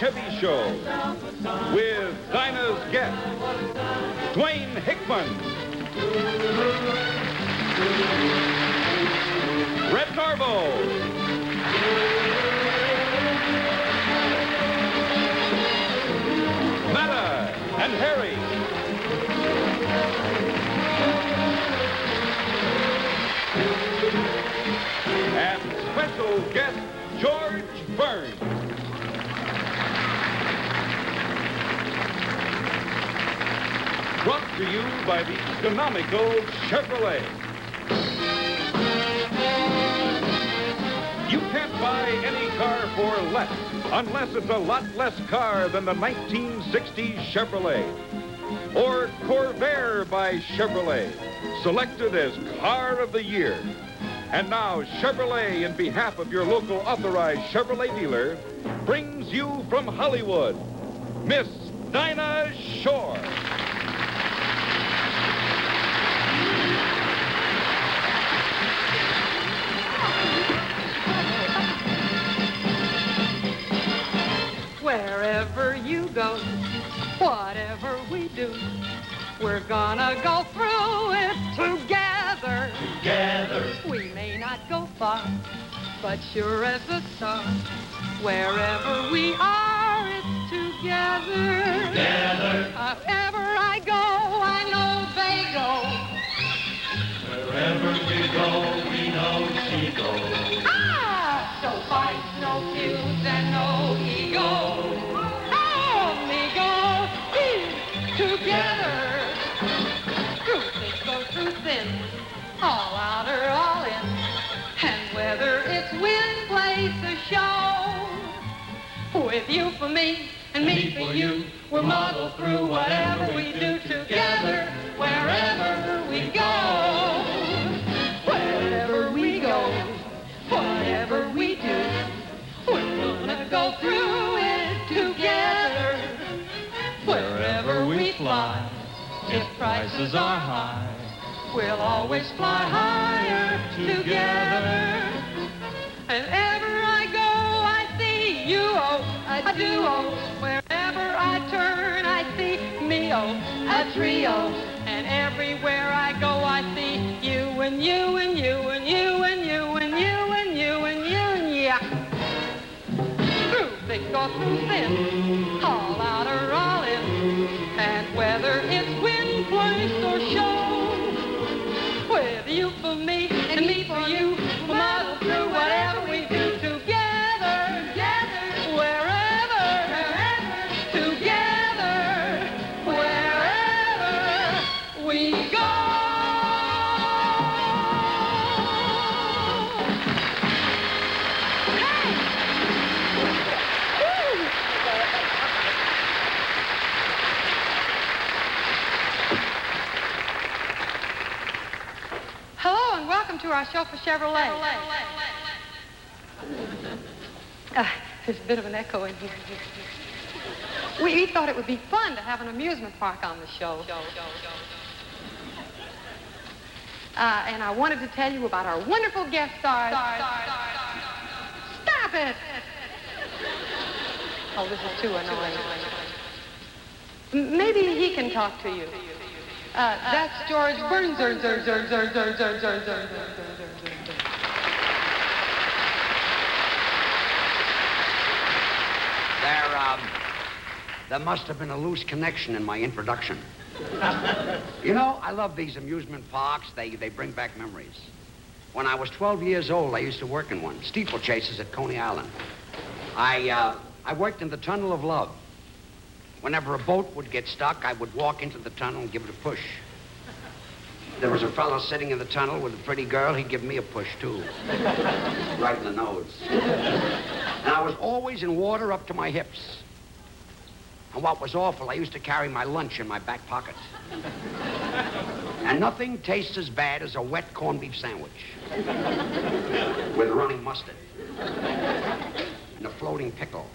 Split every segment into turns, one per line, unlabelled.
Chevy Show with Dinah's guest, Dwayne Hickman, Red Norvo, Mata and Harry, and special guest George Burns. Brought to you by the economical Chevrolet. You can't buy any car for less, unless it's a lot less car than the 1960s Chevrolet. Or Corvair by Chevrolet, selected as Car of the Year. And now, Chevrolet, in behalf of your local authorized Chevrolet dealer, brings you from Hollywood, Miss Dinah Shore.
Wherever you go, whatever we do, we're gonna go through it together.
Together.
We may not go far, but sure as the stars, wherever we are, it's together.
Together.
However I go, I know they go.
Wherever we go, we know she goes.
Ah! No fights, no feuds, and no ego. Only go together. Through thick, go through thin, all out or all in. And whether it's win, place, or show, with you for me and me for you, we'll muddle through whatever we do together, wherever we go. Wherever we go, whatever we do, we're gonna go through it together. Wherever we fly, if prices are high, we'll always fly higher together. And ever I go, I see you, oh, I do, oh. Wherever I turn, I see me, oh, a trio. And everywhere I go, I see you and you and you and you and you and you and you and you and yeah. Through thick or through thin, all out or all in. And whether it's win, place, or show, with you for me and me for you, we'll muddle through whatever we do together, together, wherever, together, wherever we go. Hello and welcome to our show for Chevrolet. There's a bit of an echo in here. We thought it would be fun to have an amusement park on the show. And I wanted to tell you about our wonderful guest stars. Stop it! Oh, this is too annoying. Maybe he can talk to you. That's George Burns.
There must have been a loose connection in my introduction. You know, I love these amusement parks. They bring back memories. When I was 12 years old, I used to work in one, steeplechases at Coney Island. I worked in the Tunnel of Love. Whenever a boat would get stuck, I would walk into the tunnel and give it a push. There was a fellow sitting in the tunnel with a pretty girl. He'd give me a push, too. Right in the nose. And I was always in water up to my hips. And what was awful, I used to carry my lunch in my back pocket. And nothing tastes as bad as a wet corned beef sandwich with running mustard and a floating pickle.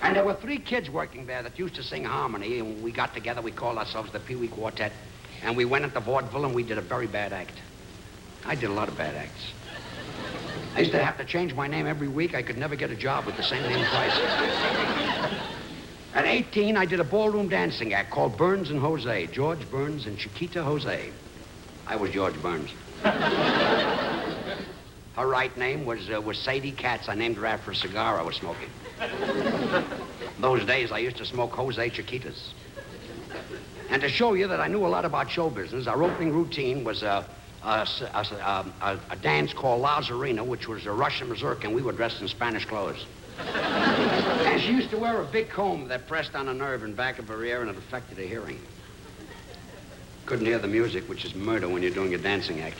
And there were 3 kids working there that used to sing harmony, and when we got together, we called ourselves the Pee Wee Quartet, and we went into vaudeville and we did a very bad act. I did a lot of bad acts. I used to have to change my name every week. I could never get a job with the same name twice. At 18, I did a ballroom dancing act called Burns and Jose. George Burns and Chiquita Jose. I was George Burns. Her right name was Sadie Katz. I named her after a cigar I was smoking. Those days, I used to smoke Jose Chiquitas. And to show you that I knew a lot about show business, our opening routine was a dance called Lazarina, which was a Russian mazurka, and we were dressed in Spanish clothes. And she used to wear a big comb that pressed on a nerve in back of her ear, and it affected her hearing. Couldn't hear the music, which is murder when you're doing a dancing act.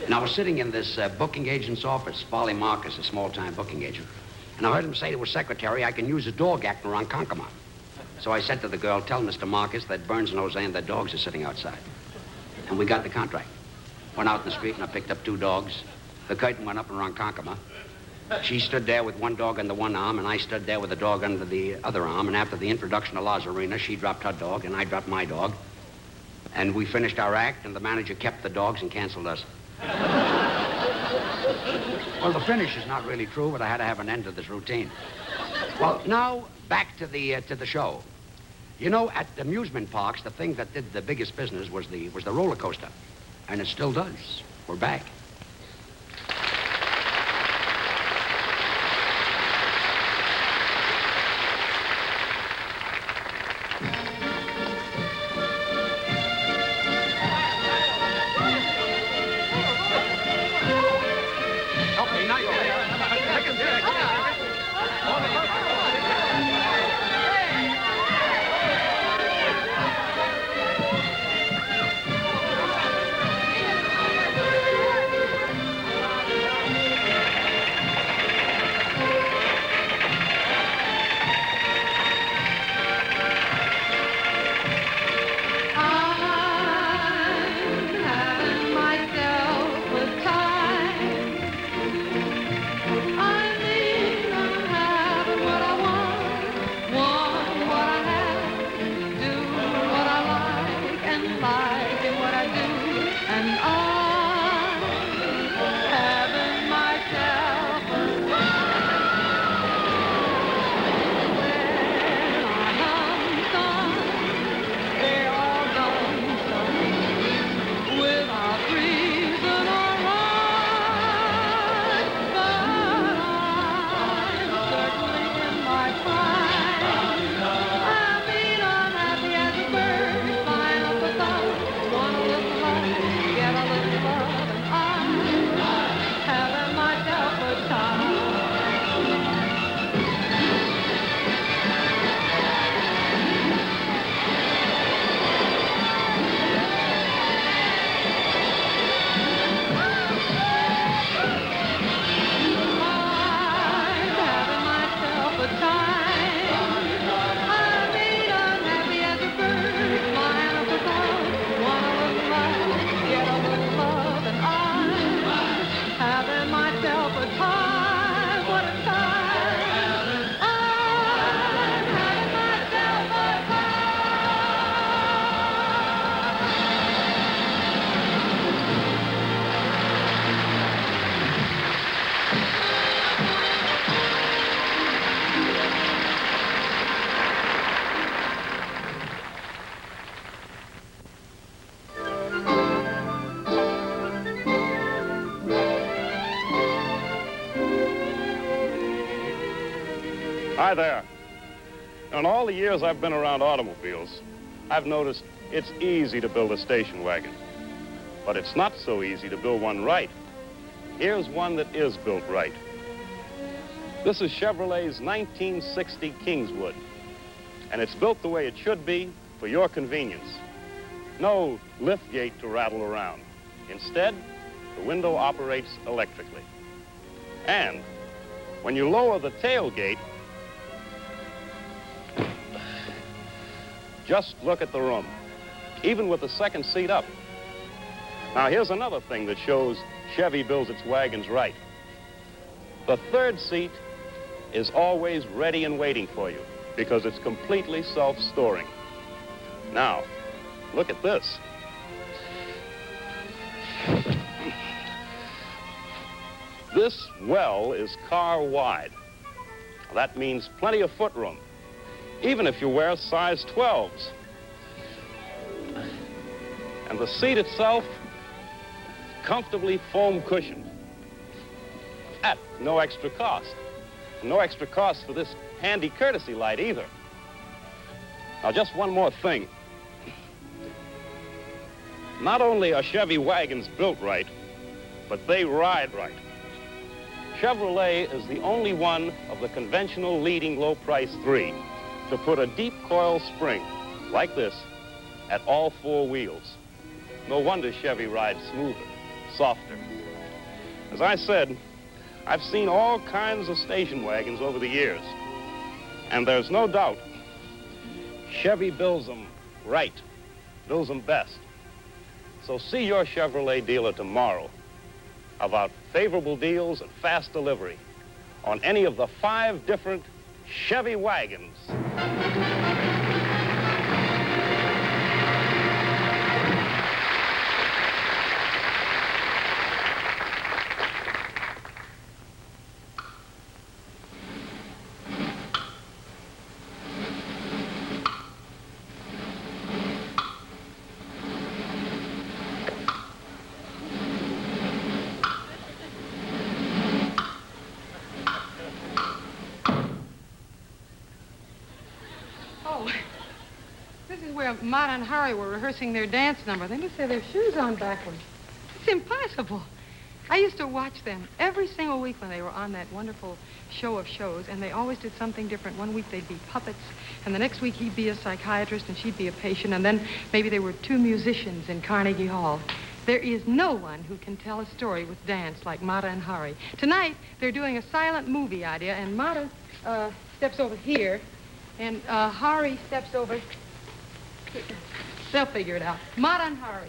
And I was sitting in this booking agent's office, Folly Marcus, a small-time booking agent, and I heard him say to his secretary, I can use a dog acting around Concomat. So I said to the girl, tell Mr. Marcus that Burns and Jose and their dogs are sitting outside. And we got the contract. Went out in the street and I picked up 2 dogs. The curtain went up around Concomat. She stood there with one dog under one arm, and I stood there with a dog under the other arm. And after the introduction of Lazarina, she dropped her dog, and I dropped my dog. And we finished our act, and the manager kept the dogs and canceled us. Well, the finish is not really true, but I had to have an end to this routine. Well, now, back to the show. You know, at the amusement parks, the thing that did the biggest business was the roller coaster. And it still does. We're back.
Hi there. In all the years I've been around automobiles, I've noticed it's easy to build a station wagon. But it's not so easy to build one right. Here's one that is built right. This is Chevrolet's 1960 Kingswood. And it's built the way it should be for your convenience. No lift gate to rattle around. Instead, the window operates electrically. And when you lower the tailgate, just look at the room, even with the second seat up. Now, here's another thing that shows Chevy builds its wagons right. The third seat is always ready and waiting for you because it's completely self-storing. Now, look at this. This well is car wide. That means plenty of footroom, even if you wear size 12s. And the seat itself, comfortably foam cushioned. At no extra cost. No extra cost for this handy courtesy light either. Now, just one more thing. Not only are Chevy wagons built right, but they ride right. Chevrolet is the only one of the conventional leading low-price three to put a deep coil spring, like this, at all four wheels. No wonder Chevy rides smoother, softer. As I said, I've seen all kinds of station wagons over the years, and there's no doubt Chevy builds them right, builds them best. So see your Chevrolet dealer tomorrow about favorable deals and fast delivery on any of the 5 different Chevy wagons.
Mata and Harry were rehearsing their dance number. They must have their shoes on backwards. It's impossible. I used to watch them every single week when they were on that wonderful show of shows, and they always did something different. One week they'd be puppets, and the next week he'd be a psychiatrist and she'd be a patient, and then maybe they were 2 musicians in Carnegie Hall. There is no one who can tell a story with dance like Mata and Harry. Tonight, they're doing a silent movie idea, and Mata steps over here, and Harry steps over. They'll figure it out. Mata and Harry.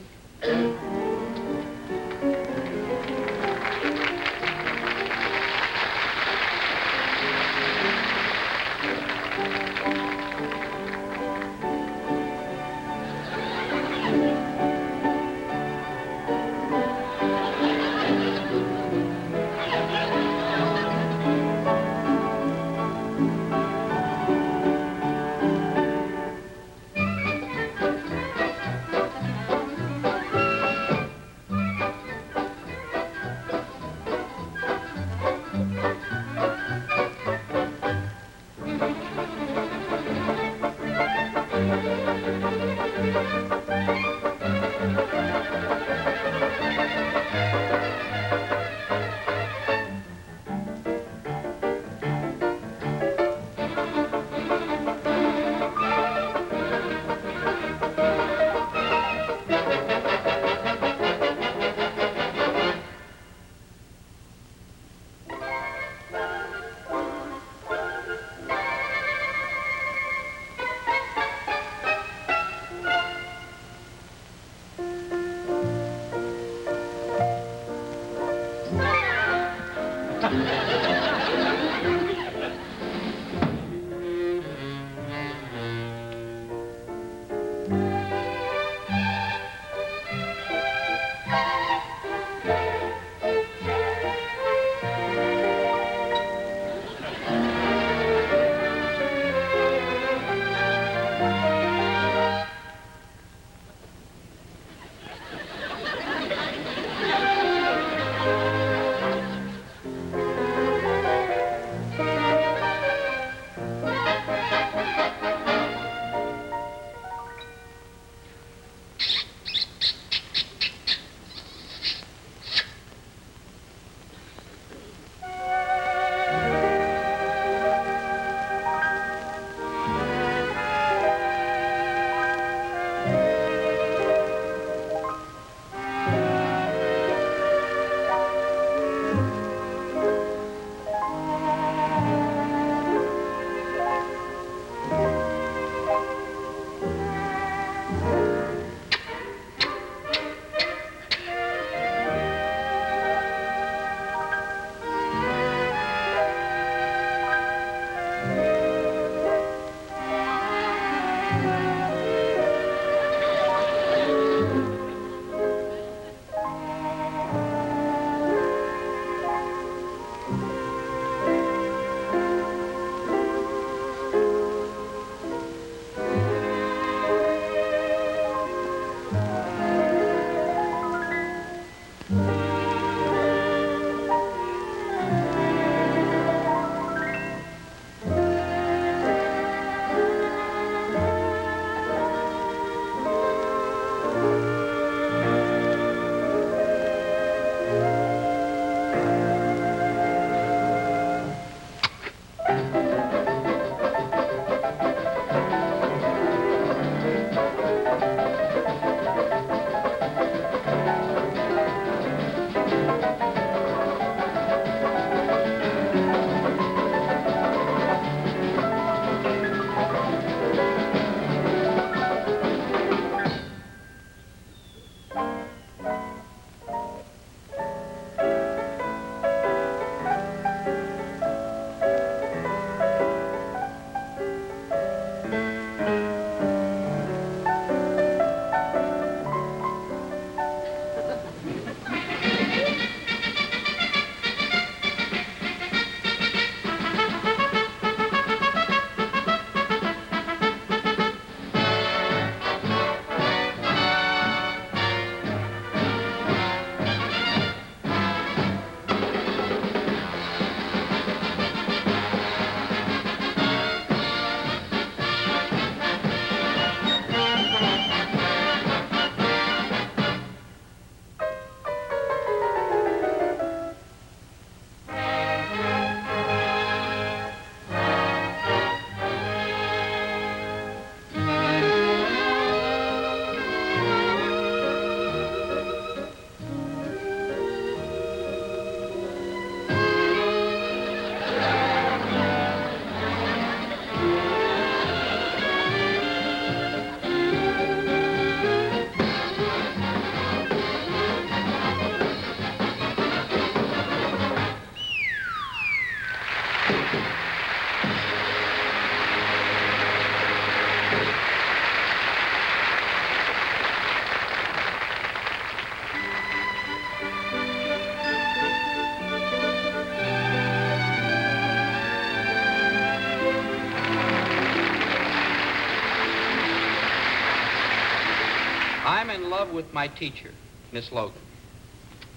I'm in love with my teacher, Miss Logan.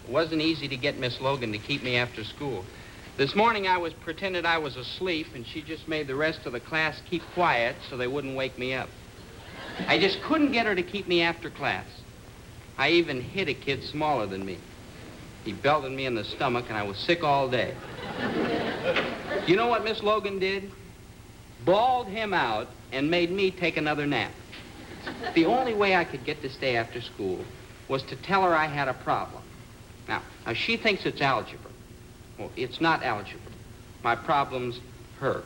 It wasn't easy to get Miss Logan to keep me after school. This morning I was pretending I was asleep, and she just made the rest of the class keep quiet so they wouldn't wake me up. I just couldn't get her to keep me after class. I even hit a kid smaller than me. He belted me in the stomach, and I was sick all day. You know what Miss Logan did? Bawled him out and made me take another nap. The only way I could get to stay after school was to tell her I had a problem. Now she thinks it's algebra. Well, it's not algebra. My problem's her.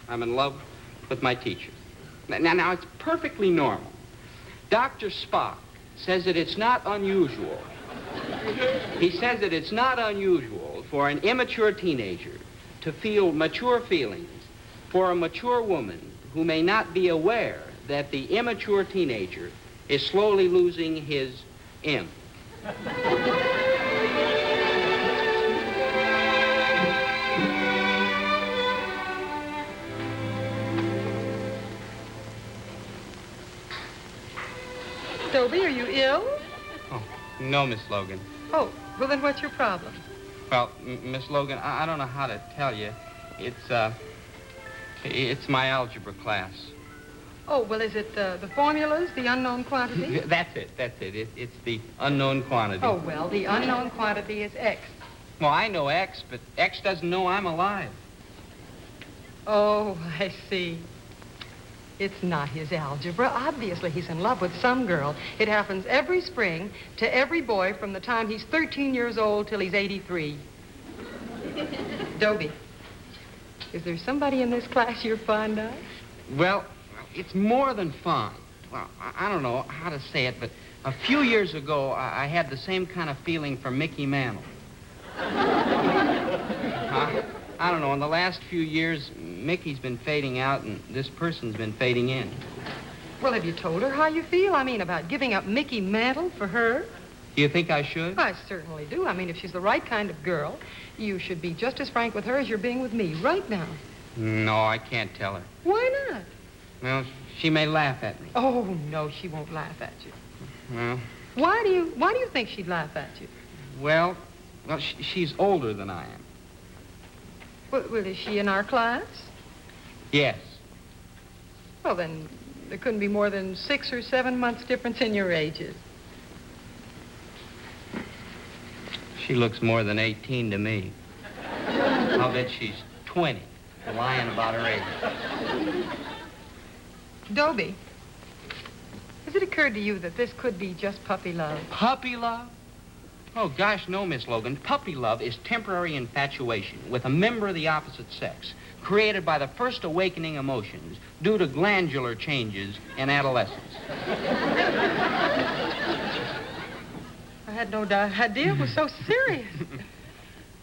I'm in love with my teacher. Now it's perfectly normal. Dr. Spock says that it's not unusual. He says that it's not unusual for an immature teenager to feel mature feelings for a mature woman who may not be aware that the immature teenager is slowly losing his imp.
Dobie, are you ill?
Oh, no, Miss Logan.
Oh, well then what's your problem?
Well, Miss Logan, I don't know how to tell you. It's my algebra class.
Oh, well, is it the formulas, the unknown quantity?
That's it. It's the unknown quantity.
Oh, well, the unknown quantity is X.
Well, I know X, but X doesn't know I'm alive.
Oh, I see. It's not his algebra. Obviously, he's in love with some girl. It happens every spring to every boy from the time he's 13 years old till he's 83. Dobie, is there somebody in this class you're fond of?
Well, it's more than fun. Well, I don't know how to say it, but a few years ago, I had the same kind of feeling for Mickey Mantle. I don't know, in the last few years, Mickey's been fading out and this person's been fading in.
Well, have you told her how you feel? I mean, about giving up Mickey Mantle for her?
Do you think I should?
I certainly do. I mean, if she's the right kind of girl, you should be just as frank with her as you're being with me right now.
No, I can't tell her.
Why not?
Well, she may laugh at me.
Oh, no, she won't laugh at you.
Well...
Why do you think she'd laugh at you?
Well, she's older than I am.
Well, is she in our class?
Yes.
Well, then, There couldn't be more than 6 or 7 months difference in your ages.
She looks more than 18 to me. I'll bet she's 20, lying about her age.
Dobie, has it occurred to you that this could be just puppy love?
Puppy love? Oh, gosh, no, Miss Logan. Puppy love is temporary infatuation with a member of the opposite sex, created by the first awakening emotions due to glandular changes in adolescence.
I had no idea it was so serious.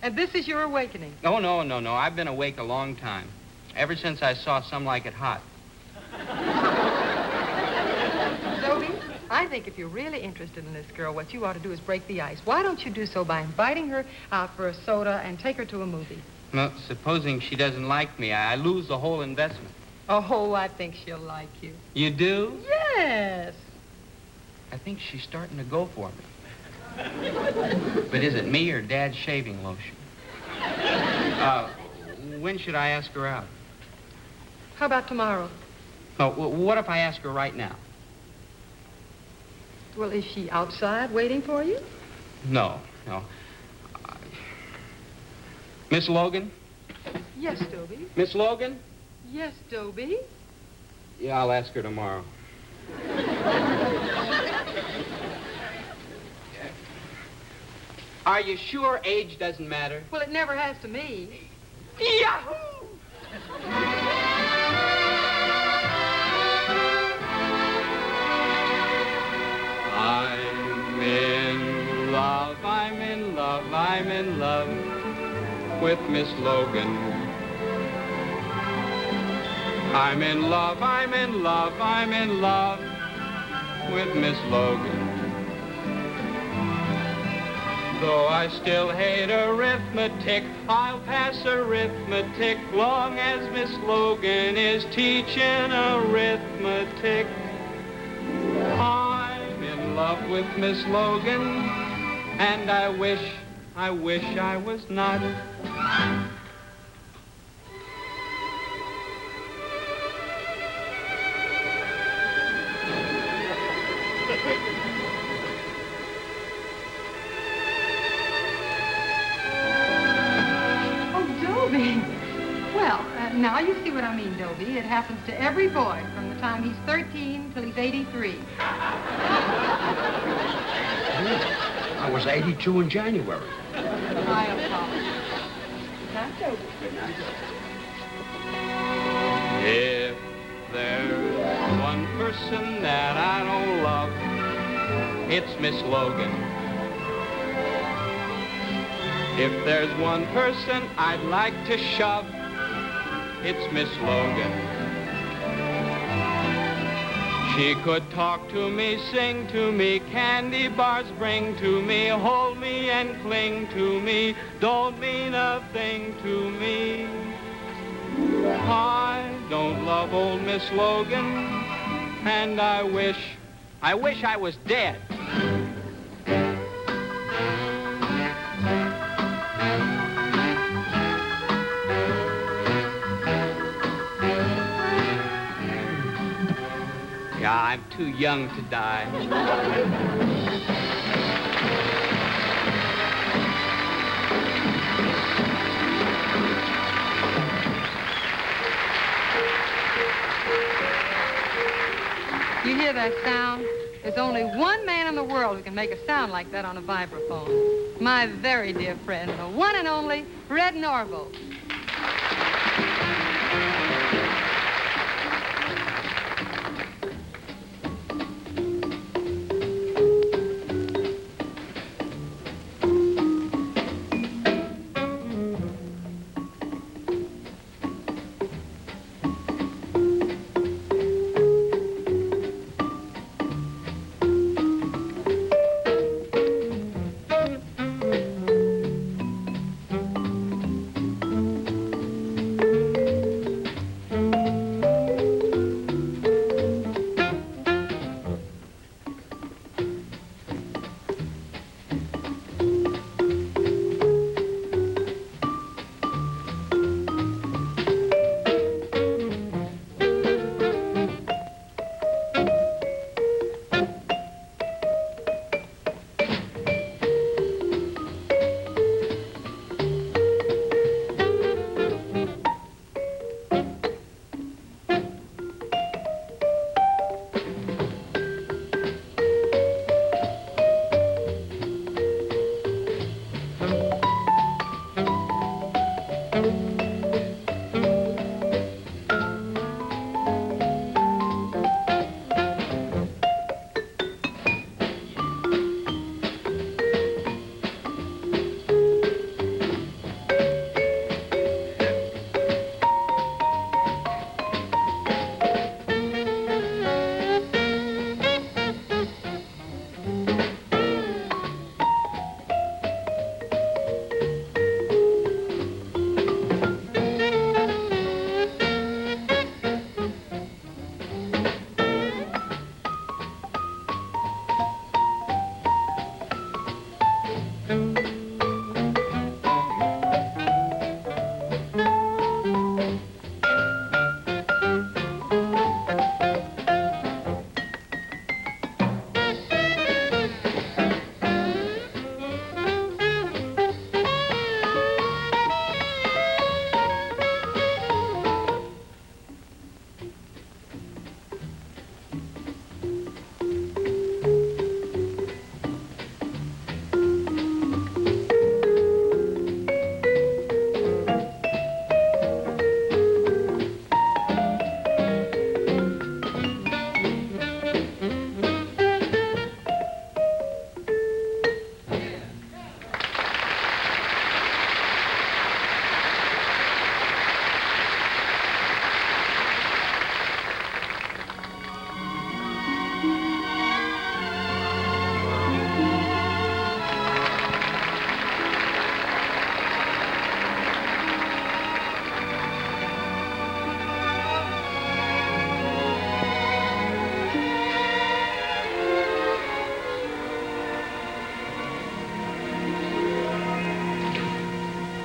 And this is your awakening?
Oh, no. I've been awake a long time. Ever since I saw Some Like It Hot.
Dobie, I think if you're really interested in this girl, what you ought to do is break the ice. Why don't you do so by inviting her out for a soda and take her to a movie?
Well, supposing she doesn't like me, I lose the whole investment.
Oh, I think she'll like you.
You do?
Yes.
I think she's starting to go for me. But is it me or Dad's shaving lotion? When should I ask her out?
How about tomorrow?
Oh, what if I ask her right now?
Well, is she outside waiting for you?
No. Miss Logan?
Yes, Dobie.
Miss Logan?
Yes, Dobie.
Yeah, I'll ask her tomorrow. Are you sure age doesn't matter?
Well, it never has to me.
Yahoo! I'm in love, I'm in love, I'm in love with Miss Logan. I'm in love, I'm in love, I'm in love with Miss Logan. Though I still hate arithmetic, I'll pass arithmetic long as Miss Logan is teaching arithmetic. I'm in love with Miss Logan, and I wish I was not.
Well, now you see what I mean, Dobie. It happens to every boy from the time he's 13 till he's 83.
I was 82 in January.
I apologize. Not Dobie.
Good night.
If there's one person that I don't love, it's Miss Logan. If there's one person I'd like to shove, it's Miss Logan. She could talk to me, sing to me, candy bars bring to me, hold me and cling to me, don't mean a thing to me. I don't love old Miss Logan, and I wish I was dead. Yeah, I'm too young to die.
You hear that sound? There's only one man in the world who can make a sound like that on a vibraphone. My very dear friend, the one and only Red Norvo.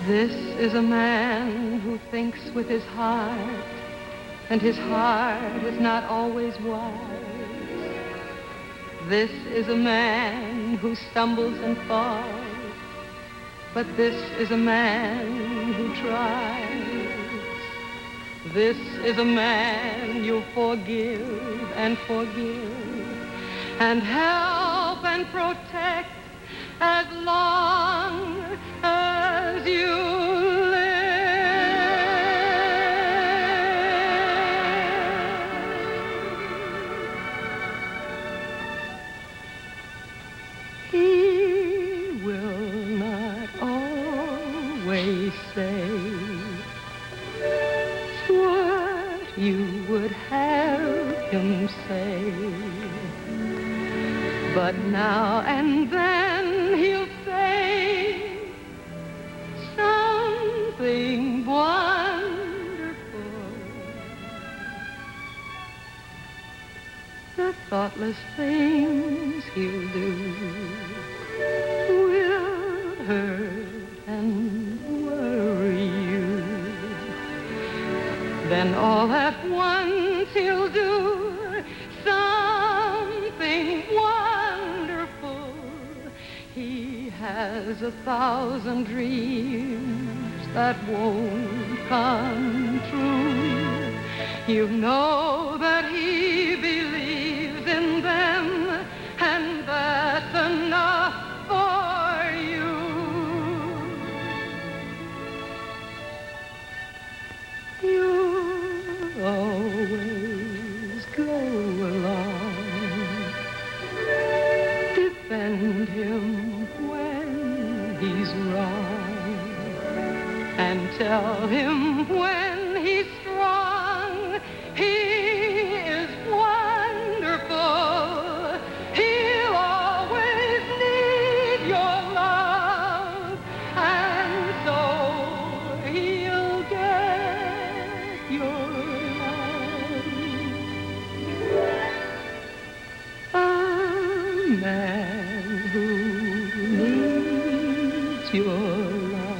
This is a man who thinks with his heart, and his heart is not always wise. This is a man who stumbles and falls, but this is a man who tries. This is a man you'll forgive and help and protect as long as you live. He will not always say what you would have him say, but now and then he'll say something wonderful. The thoughtless things he'll do will hurt and worry you. Then all at once he'll do something wonderful. He has 1,000 dreams that won't come true. You know that he believes in them, and that's enough for you. You always go along, defend him when he's wrong, and tell him when he's strong he is wonderful. He'll always need your love, and so he'll get your love. A man who needs your love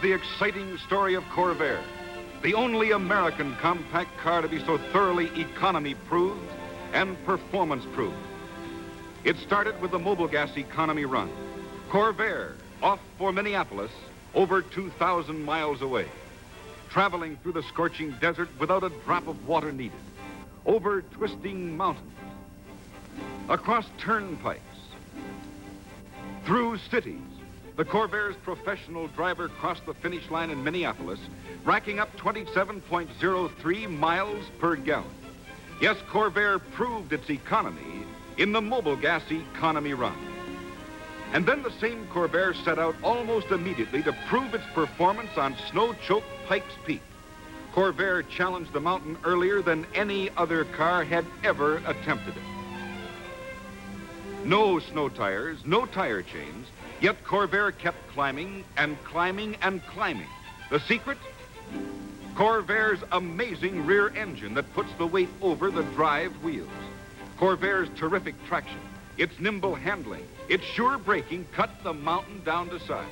the exciting story of Corvair, the only American compact car to be so thoroughly economy-proved and performance-proved. It started with the Mobile Gas economy run. Corvair, off for Minneapolis, over 2,000 miles away, traveling through the scorching desert without a drop of water needed, over twisting mountains, across turnpikes, through cities. The Corvair's professional driver crossed the finish line in Minneapolis, racking up 27.03 miles per gallon. Yes, Corvair proved its economy in the Mobile Gas economy run. And then the same Corvair set out almost immediately to prove its performance on snow-choked Pikes Peak. Corvair challenged the mountain earlier than any other car had ever attempted it. No snow tires, no tire chains, yet Corvair kept climbing and climbing and climbing. The secret? Corvair's amazing rear engine that puts the weight over the drive wheels. Corvair's terrific traction, its nimble handling, its sure braking cut the mountain down to size.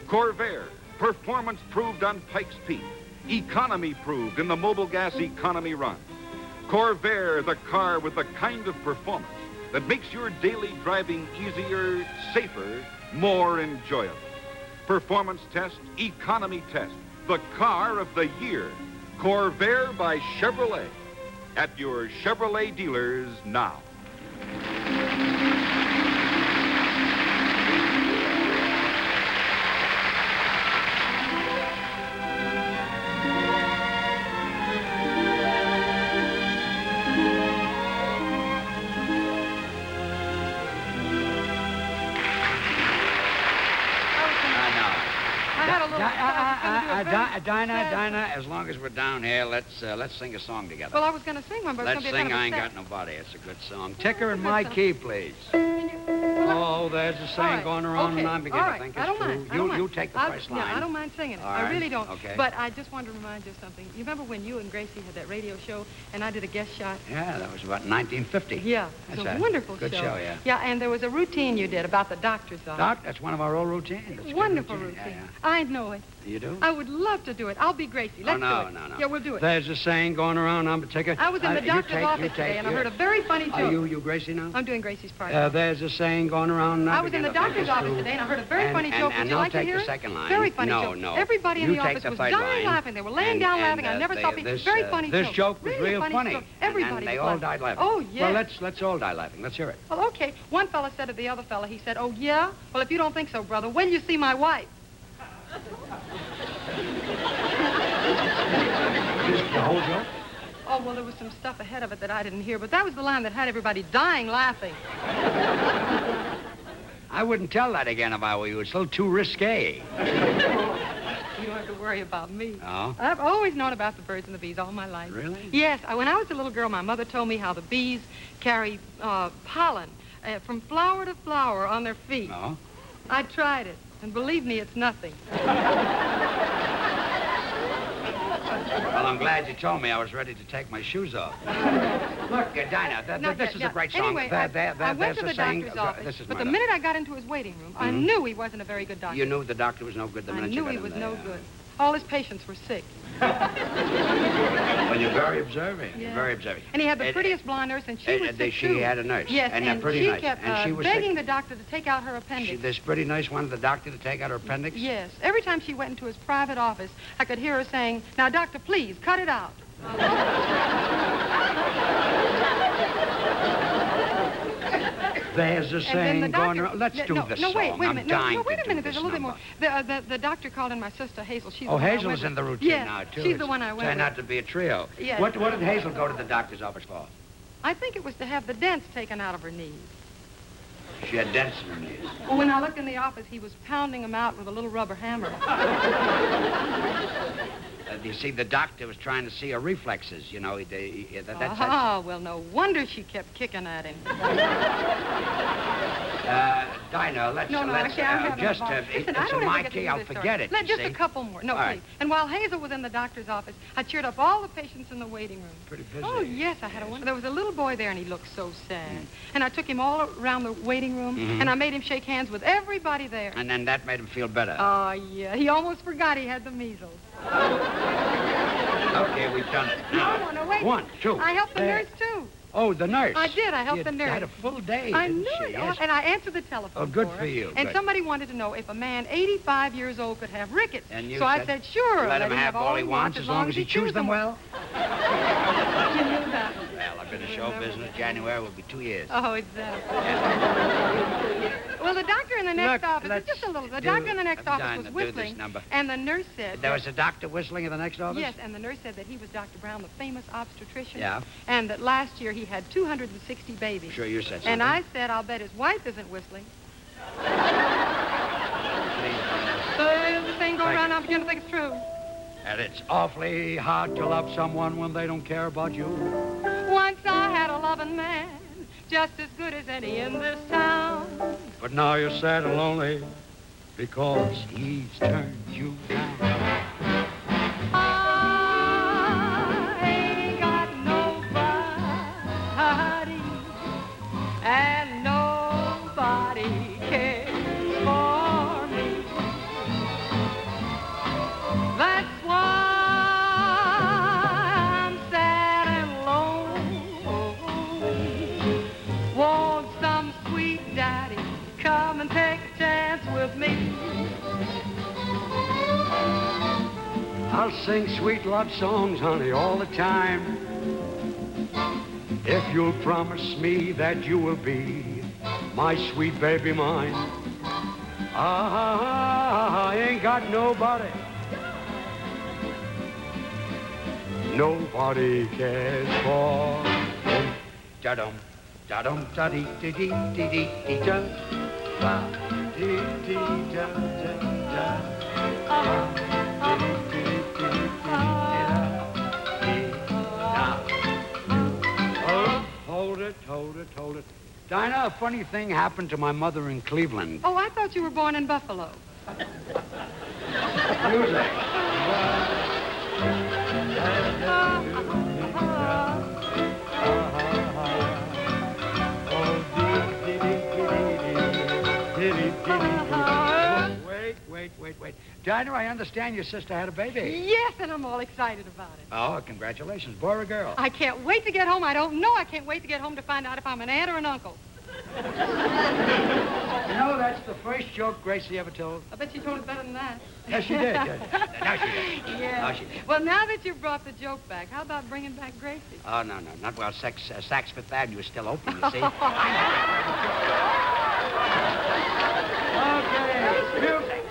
Corvair, performance proved on Pikes Peak, economy proved in the Mobile Gas economy run. Corvair, the car with the kind of performance that makes your daily driving easier, safer, more enjoyable. Performance test, economy test, the car of the year. Corvair by Chevrolet. At your Chevrolet dealers now.
Dinah, as long as we're down here, let's sing a song together.
Well, I was going to sing one, but
let's
it's going to be
sing
a
I Ain't
kind of
Got Nobody. It's a good song. Ticker in my key, please. Oh, there's a saying going around, and I'm beginning to think it's true. You take the first line.
Yeah, I don't mind singing it.
All
I
right.
really don't.
Okay.
But I just wanted to remind you of something. You remember when you and Gracie had that radio show, and I did a guest shot?
Yeah, that was about 1950.
Yeah,
That's
it's a wonderful
good show, yeah.
Yeah, and there was a routine you did about the doctor's office.
Doc, that's one of our old routines. It's a good
Wonderful
routine.
routine.
Yeah,
I know it.
yeah. You do?
I would love to do it. I'll be Gracie. Let's do it.
No.
Yeah, we'll do it.
There's a saying going around, I'm a ticker.
I was in the doctor's office today, and I heard a very funny joke.
Are you Gracie now?
I'm doing Gracie's part.
There's a saying going around.
I was in the doctor's office today, and I heard a very funny joke. Would you like to hear it?
And don't take the second line.
Very funny joke.
No.
Everybody in
You
the
take
office
the
was
third
dying
line.
laughing. They were laying down laughing. I never saw people. Very funny joke.
This joke was
really
real funny.
Joke. Everybody
and they
was
all
laughing.
died laughing.
Oh, yeah.
Well, let's all die laughing. Let's hear it.
Well, okay. One fella said to the other fella, he said, "Oh, yeah? Well, if you don't think so, brother, when you see my wife?"
The whole joke?
Oh, well, there was some stuff ahead of it that I didn't hear, but that was the line that had everybody dying laughing.
I wouldn't tell that again if I were you. It's a little too risque.
You don't have to worry about me.
Oh?
I've always known about the birds and the bees all my life.
Really?
Yes. When I was a little girl, my mother told me how the bees carry pollen from flower to flower on their feet.
Oh?
I tried it, and believe me, it's nothing.
Well, I'm glad you told me. I was ready to take my shoes off. Look, Dinah, this is a great song.
Anyway, I went to the doctor's office, but the minute I got into his waiting room, I knew he wasn't a very good doctor.
You knew the doctor was no good the minute you got
I knew
in
he was
there,
no good. All his patients were sick.
Well, you're very observing.
Yeah.
You're very observing.
And he had the prettiest blonde nurse, and she was sick,
She
too.
had a nurse.
Yes,
and pretty
she
nice.
kept
and she was
begging
sick.
the doctor to take out her appendix.
This pretty nurse wanted the doctor to take out her appendix?
Yes. Every time she went into his private office, I could hear her saying, "Now, doctor, please, cut it out."
There's a saying going around. Let's do this
No, wait
song.
a minute.
I'm dying
wait
to
a minute.
do
There's
this
a little bit more.
number.
The doctor called in my sister, Hazel. She's the
Oh,
one I
Hazel
went
is in
with.
the routine
Yes,
now, too.
she's the one I went
Turned
with.
out to be a trio.
Yes.
What did Hazel go to the doctor's office for?
I think it was to have the dents taken out of her knees.
She had dents in her knees.
Well, when I looked in the office, he was pounding them out with a little rubber hammer.
You see, the doctor was trying to see her reflexes. You know, that's...
Well, no wonder she kept kicking at him.
Dinah, let's...
No, I can't.
Just,
Listen,
it's
I
a
don't ever
my
get to
key,
do
I'll
this
forget
story.
it,
Just
see?
a couple more. No,
All right.
please. And while Hazel was in the doctor's office, I cheered up all the patients in the waiting room.
Pretty busy.
Oh, yes, I had a one. There was a little boy there, and he looked so sad. And I took him all around the waiting room, and I made him shake hands with everybody there.
And then that made him feel better.
Oh, yeah. He almost forgot he had the measles.
Okay, we've done it. Now,
No, wait.
1, 2.
I helped the
there.
nurse, too.
Oh, the nurse.
I did. I helped the
You
nurse.
had a full day,
I
didn't
knew
she?
it.
Yes.
And I answered the telephone.
Oh, good
for
for you.
And
Good.
somebody wanted to know if a man 85 years old could have rickets.
And you
so I
said,
said, sure.
Let him have all he wants as long as he chews them well.
You knew that.
Well, I've been in show business. January will be 2 years.
Oh, exactly. Well, the doctor in the next
Look,
office,
let's
just a little, the
do-
doctor in the next
I'm
office
dying
was
to do this
whistling,
number.
and the nurse said...
There was a doctor whistling in the next office?
Yes, and the nurse said that he was Dr. Brown, the famous obstetrician.
Yeah.
And that last year he had 260 babies.
Sure you said something.
And I said, I'll bet his wife isn't whistling. The thing go around, I'm beginning to think it's true.
And it's awfully hard to love someone when they don't care about you.
Once I had a loving man, just as good as any in this town.
But now you're sad and lonely because he's turned you down.
I ain't got nobody, and nobody cares for me. That's why I'm sad and lonely. Won't some sweet daddy come and take a chance with me?
I'll sing sweet love songs, honey, all the time. If you'll promise me that you will be my sweet baby mine. I ain't got nobody. Nobody cares for me. Da-dum, da-dum, da-dee-dee-dee-dee-dee-da. Ba-dee-dee-da-da-da. Hold it. Dinah, a funny thing happened to my mother in Cleveland.
Oh, I thought you were born in Buffalo.
Music. Wait. Dinah, I understand your sister had a baby.
Yes, and I'm all excited about it.
Oh, congratulations. Boy or girl?
I can't wait to get home. I don't know. I can't wait to get home to find out if I'm an aunt or an uncle.
You know, that's the first joke Gracie ever told.
I bet you told it better than that.
Yes, she did. Now she did.
Yeah.
Now she did.
Well, now that you've brought the joke back, how about bringing back Gracie?
Oh, no. Not while Saks Fifth Avenue is still open, you see. Okay, music.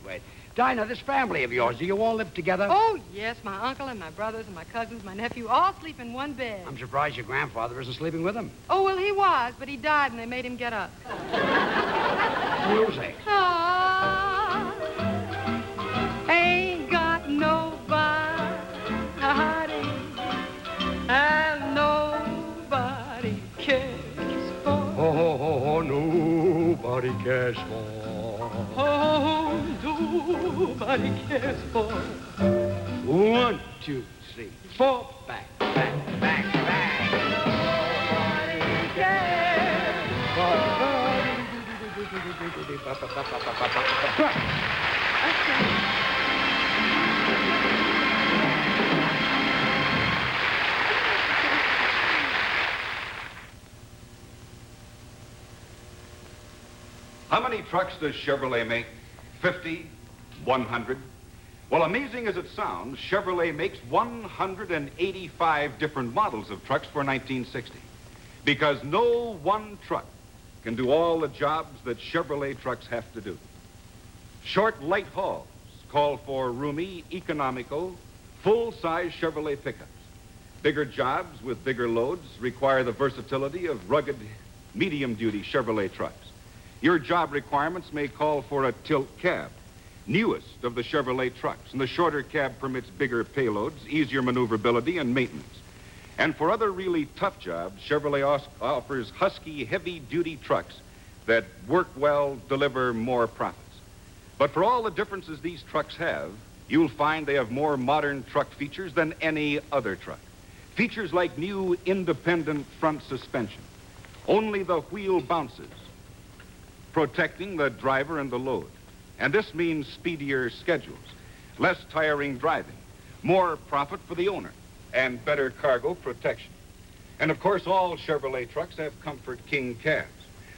Wait. Dinah, this family of yours, do you all live together?
Oh, yes, my uncle and my brothers and my cousins, my nephew, all sleep in one bed.
I'm surprised your grandfather isn't sleeping with them.
Oh, well, he was, but he died and they made him get up.
Music.
Ah, ain't got nobody, and nobody cares for.
Oh, nobody cares for.
Oh, nobody cares for.
1, 2, 3, 4, back.
Nobody cares.
How many trucks does Chevrolet make? 50? 100? Well, amazing as it sounds, Chevrolet makes 185 different models of trucks for 1960. Because no one truck can do all the jobs that Chevrolet trucks have to do. Short, light hauls call for roomy, economical, full-size Chevrolet pickups. Bigger jobs with bigger loads require the versatility of rugged, medium-duty Chevrolet trucks. Your job requirements may call for a tilt cab, newest of the Chevrolet trucks, and the shorter cab permits bigger payloads, easier maneuverability, and maintenance. And for other really tough jobs, Chevrolet offers husky, heavy-duty trucks that work well, deliver more profits. But for all the differences these trucks have, you'll find they have more modern truck features than any other truck. Features like new independent front suspension. Only the wheel bounces, protecting the driver and the load. And this means speedier schedules, less tiring driving, more profit for the owner, and better cargo protection. And of course, all Chevrolet trucks have Comfort King cabs.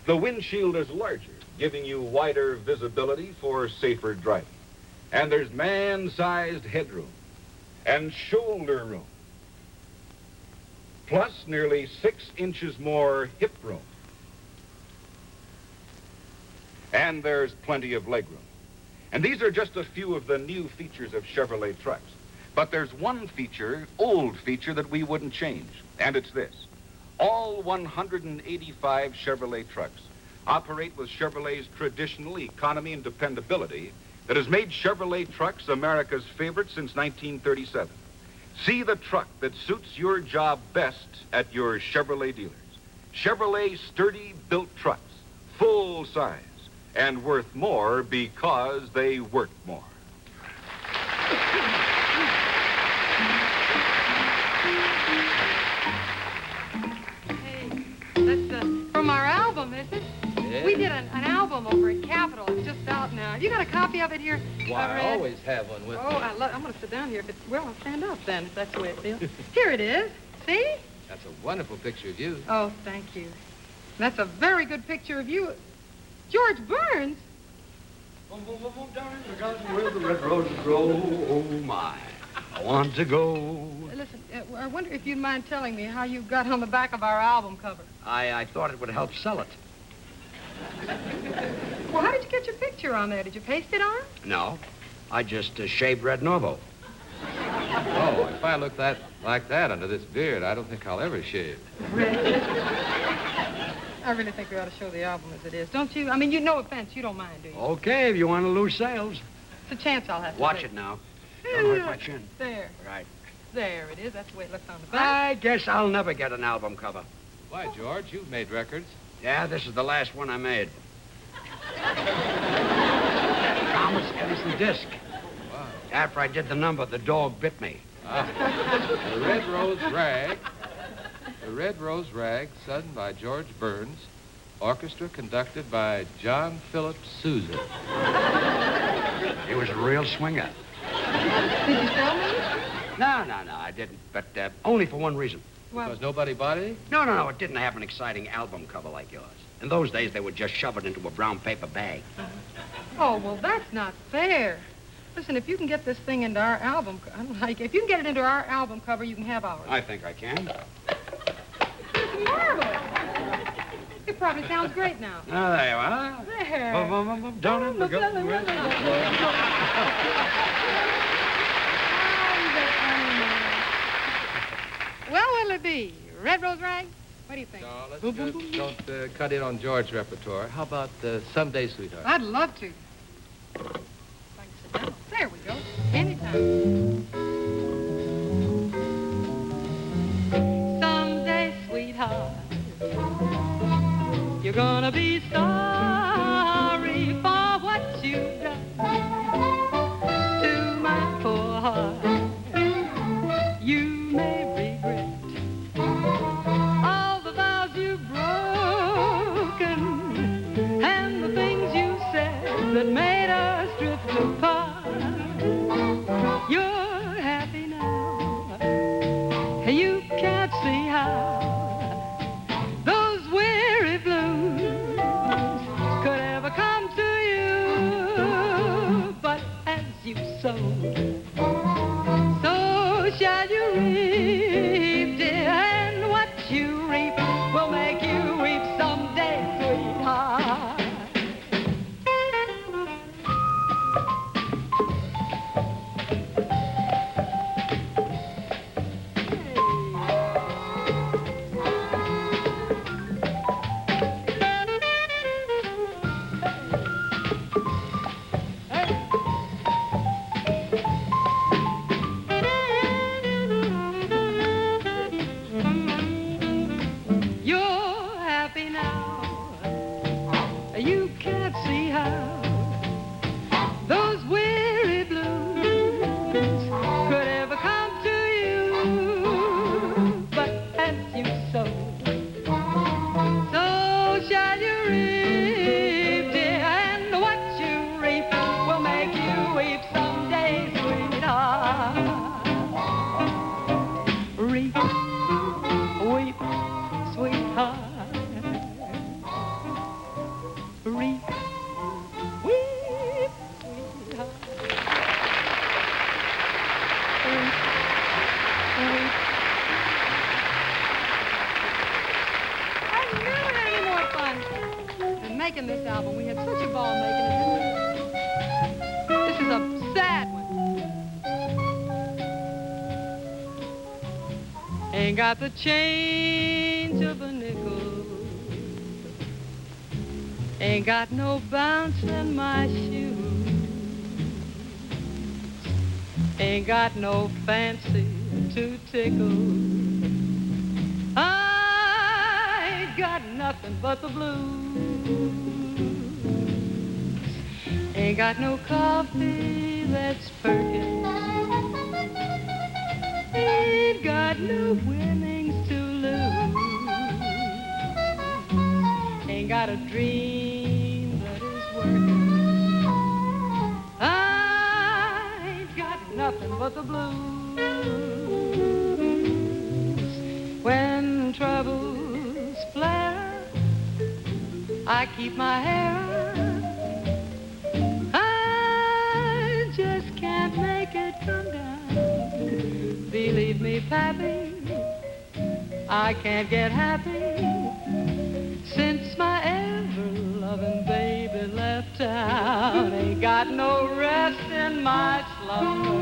The windshield is larger, giving you wider visibility for safer driving. And there's man-sized headroom and shoulder room, plus nearly 6 inches more hip room. And there's plenty of legroom. And these are just a few of the new features of Chevrolet trucks. But there's one feature, old feature, that we wouldn't change, and it's this. All 185 Chevrolet trucks operate with Chevrolet's traditional economy and dependability that has made Chevrolet trucks America's favorite since 1937. See the truck that suits your job best at your Chevrolet dealers. Chevrolet sturdy built trucks, full size, and worth more because they work more.
Hey, that's from our album, is it?
Yeah.
We did an album over at Capitol. It's just out now. You got a copy of it here?
Why, I
Red?
always have one with me.
Oh, I'm going to sit down here. Well, I'll stand up then, if that's the way it feels. Here it is. See?
That's a wonderful picture of you.
Oh, thank you. That's a very good picture of you. George Burns?
Boom, boom, boom, boom, down in the garden where the red roses grow. Oh, my. I want to go.
Listen, I wonder if you'd mind telling me how you got on the back of our album cover.
I thought it would help sell it.
Well, how did you get your picture on there? Did you paste it on?
No. I just shaved red Norvo.
Oh, if I look like that under this beard, I don't think I'll ever shave.
I really think we ought to show the album as it is, don't you? I mean, no offense. You don't mind, do you?
Okay, if you want to lose sales.
It's a chance I'll have to
Watch
take.
it now. Don't hurt my chin.
There.
Right.
There it is. That's the way it looks on the back.
I guess I'll never get an album cover.
Why, George, you've made records.
Yeah, this is the last one I made. Thomas Edison disc.
Wow.
After I did the number, the dog bit me.
The Red Rose Rag. The Red Rose Rag, sung by George Burns. Orchestra conducted by John Philip Sousa.
He was a real swinger.
Did you tell me?
No, I didn't. But only for one reason.
Well,
Because nobody bought it?
No, it didn't have an exciting album cover like yours. In those days, they would just shove it into a brown paper bag.
oh, well, that's not fair. Listen, if you can get this thing into our album, if you can get it into our album cover, you can have ours.
I think I can.
It's marvelous. It probably sounds great now.
Oh, there you are.
There.
Down in the garden.
Well, what'll it be? Red Rose Rag? What do you think?
No, let's just don't cut in on George's repertoire. How about Someday, Sweetheart?
I'd love to. If I can sit down. There we go. Anytime. Someday, sweetheart, you're gonna be sorry for what you've done to my poor heart. You may regret all the vows you've broken and the things you said that made us drift apart. You're happy now. You can't see how those weary blues could ever come to you. But as you sow, so shall you reap, dear, and what you reap will make you weep someday, sweetheart. making this album. We had such a ball making it. This is a sad one. Ain't got the change of a nickel. Ain't got no bounce in my shoes. Ain't got no fancy to tickle. I ain't got nothing but the blues. Ain't got no coffee that's perking. Ain't got no winnings to lose. Ain't got a dream that is working. I ain't got nothing but the blues. When troubles flare, I keep my hair up. I just can't make it come down. Believe me, Pappy, I can't get happy since my ever-loving baby left town. Ain't got no rest in my slumber.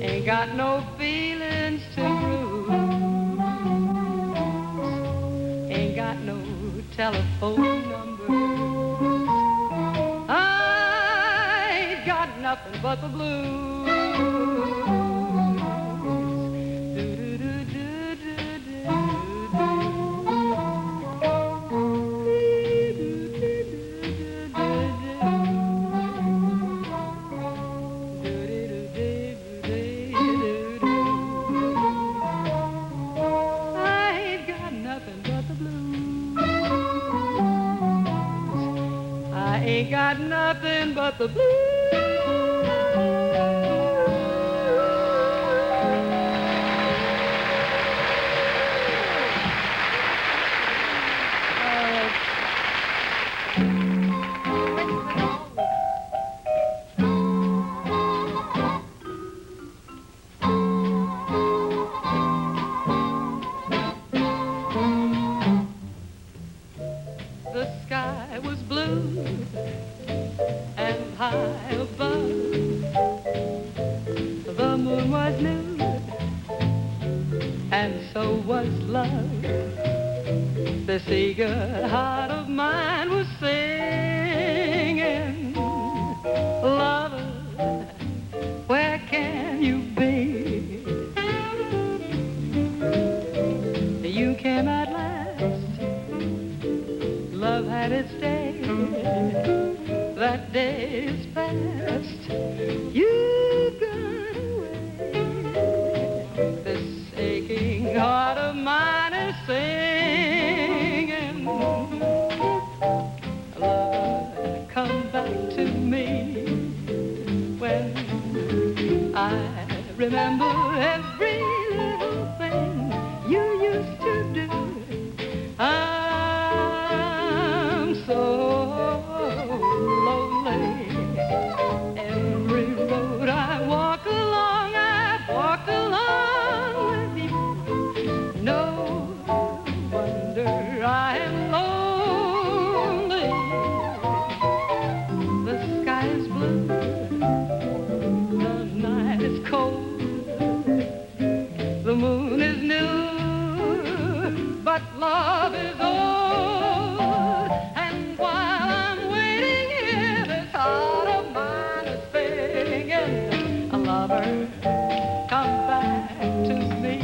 Ain't got no feelings to bruise. Ain't got no telephone number. I ain't got nothing but the blues. Ain't got nothing but the blues. The sky was blue and high above. The moon was nude and so was love. This eager heart of mine was singing, lover, where can you be? You came at last, love had its day. That day is past. You got away. This aching heart of mine is singing, lover, come back to me. When I remember every little thing you used to do, I'm so lonely. Every road I walk along, I've walked along with you. No wonder I am lonely. The sky is blue, the night is cold, the moon is new, but love is old. And while I'm waiting here, this heart of mine is singing, a lover, come back to me.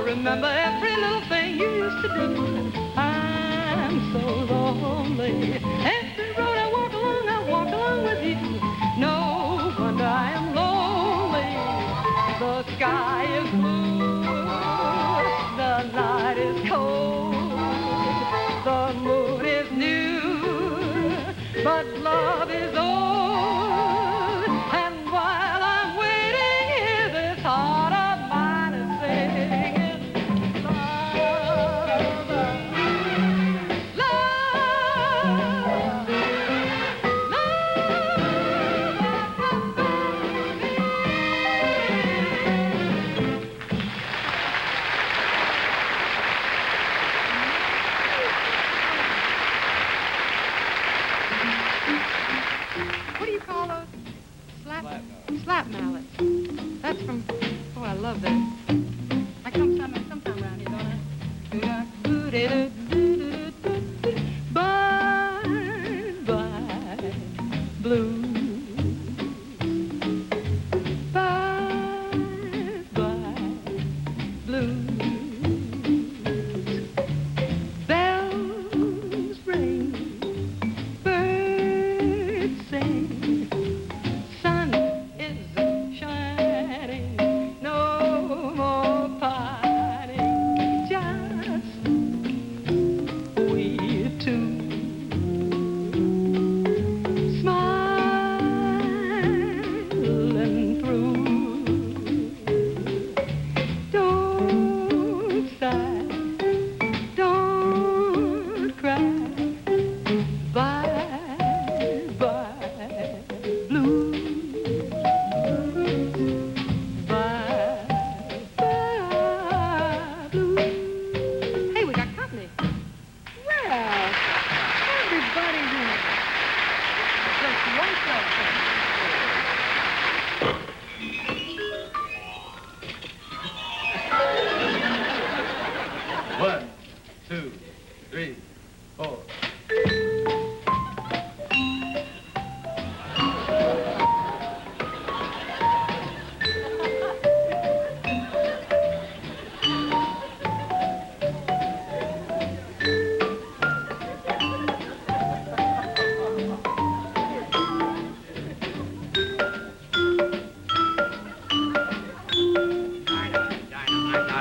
Remember every little thing you used to do. I'm so lonely. Every road I walk along with you. No wonder I am lonely. The sky is blue, the night is cold,
2, 3, 4.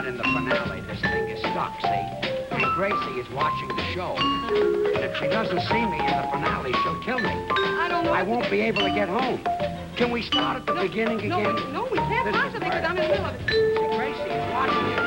In the finale, this thing is stuck, see? And Gracie is watching the show. And if she doesn't see me in the finale, she'll kill me.
I don't know.
I won't be able to get home. Can we start at the beginning again?
No, we can't
This is
possibly, because I'm in the middle of it.
See, Gracie is watching it.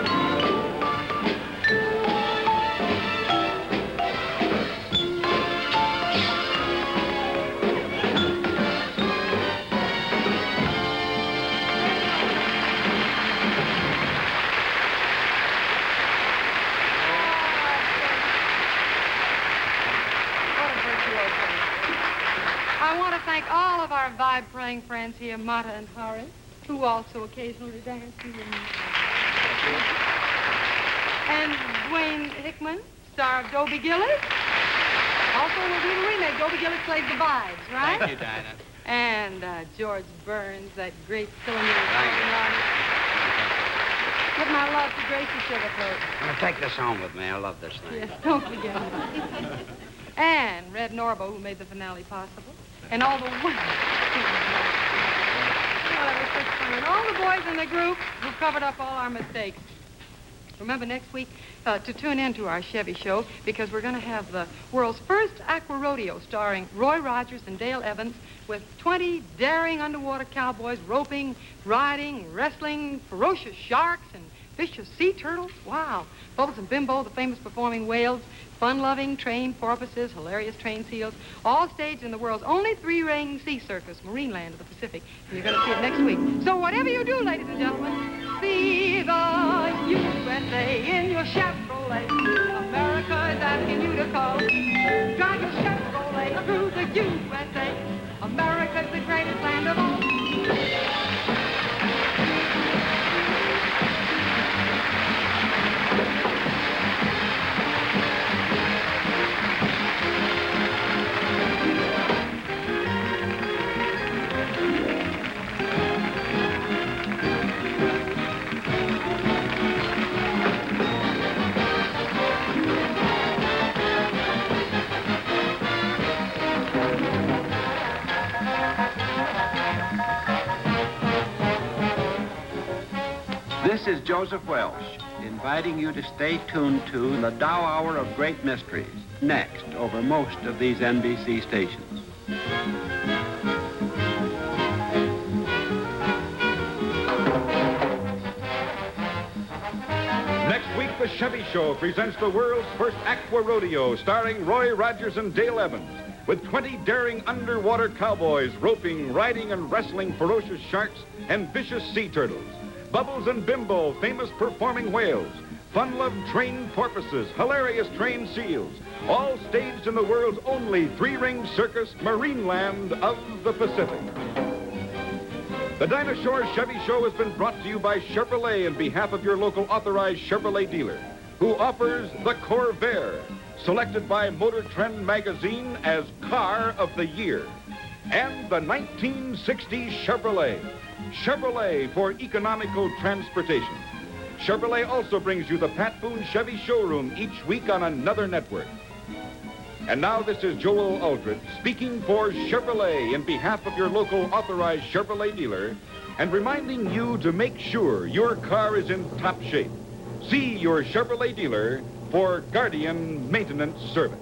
I want to thank all of our vibe-playing friends here, Mata and Hari, who also occasionally dance. And Dwayne Hickman, star of Dobie, Gillis. Also, we'll do the remake. Dobie Gillis played the vibes, right?
Thank you, Dinah.
And George Burns, that great cylinder. Give my love to Gracie Sugarfoot.
I'm going to take this home with me. I love this thing.
Yes, don't forget it. And Red Norvo, who made the finale possible. And all the women. And all the boys in the group who covered up all our mistakes. Remember next week to tune in to our Chevy show, because we're going to have the world's first aqua rodeo starring Roy Rogers and Dale Evans, with 20 daring underwater cowboys roping, riding, wrestling, ferocious sharks, and vicious sea turtles. Wow. Bubbles and Bimbo, the famous performing whales, fun-loving trained porpoises, hilarious trained seals, all staged in the world's only three-ring sea circus, Marineland of the Pacific. And you're going to see it next week. So whatever you do, ladies and gentlemen, see the USA in your Chevrolet. America is asking you to call. Drive your Chevrolet through the USA. America's the greatest land of all.
This is Joseph Welsh, inviting you to stay tuned to the Dow Hour of Great Mysteries, next over most of these NBC stations.
Next week, the Chevy Show presents the world's first aqua rodeo, starring Roy Rogers and Dale Evans, with 20 daring underwater cowboys roping, riding, and wrestling ferocious sharks and vicious sea turtles. Bubbles and Bimbo, famous performing whales, fun-loved trained porpoises, hilarious trained seals, all staged in the world's only three-ring circus, Marineland of the Pacific. The Dinah Shore Chevy Show has been brought to you by Chevrolet in behalf of your local authorized Chevrolet dealer, who offers the Corvair, selected by Motor Trend magazine as Car of the Year, and the 1960 Chevrolet. Chevrolet for economical transportation. Chevrolet also brings you the Pat Boone Chevy Showroom each week on another network. And now this is Joel Aldrich speaking for Chevrolet in behalf of your local authorized Chevrolet dealer, and reminding you to make sure your car is in top shape. See your Chevrolet dealer for Guardian Maintenance Service.